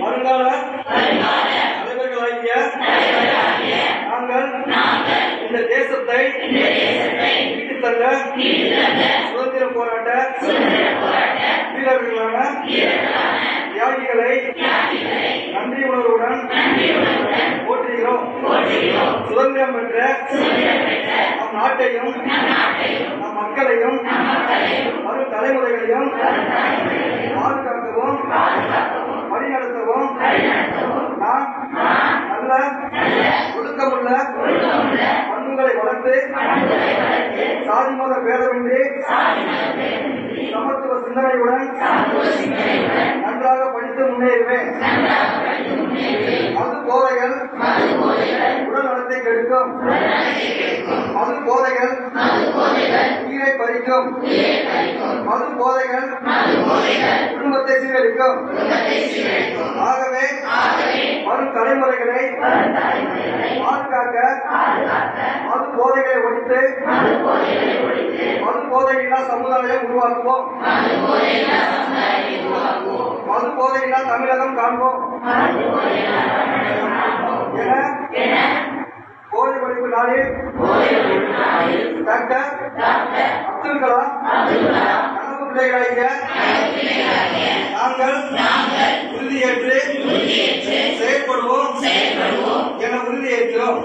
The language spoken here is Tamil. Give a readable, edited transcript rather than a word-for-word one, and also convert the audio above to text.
வருங்கால தலைவர்களாகிய நாங்கள் இந்த தேசத்தை மீட்டுத் தந்த சுதந்திர போராட்ட வீரர்களான தியாகிகளை நன்றி உணர்வுடன் போற்றுகிறோம். சுதந்திரம் பெற்ற நம் நாட்டையும் நம் மக்களையும் வரும் தலைமுறைகளையும் பாதுகாக்கவும் வழிநடத்தவும் நாம் நல்ல ஒழுக்கமுள்ள பண்புகளை வளர்த்து சாதி மத பேதமின்றி சமத்துவ சிந்தனையுடன் நன்றாக படித்து முன்னேறுவேன். மது போதைகள் உடல் நலத்தை கெடுக்கும். மது போதைகள் உயிரை பறிக்கும். மது போதைகள் குடும்பத்தை சீரழிக்கும். ஆகவே வரும் தலைமுறைகளை பாதுகாக்க மது போதைகளை ஒழித்து மது போதையில்லா சமுதாயம் உருவாக்குவோம். மது போதையில்லா தமிழகம் காண்போம் என போதை ஒழிப்பு நாளில் டாக்டர் அப்துல் கலாம் கனவு பிள்ளைகளாகிய நாங்கள் உறுதியேற்று செயல்படுவோம் என உறுதியேற்கிறோம்.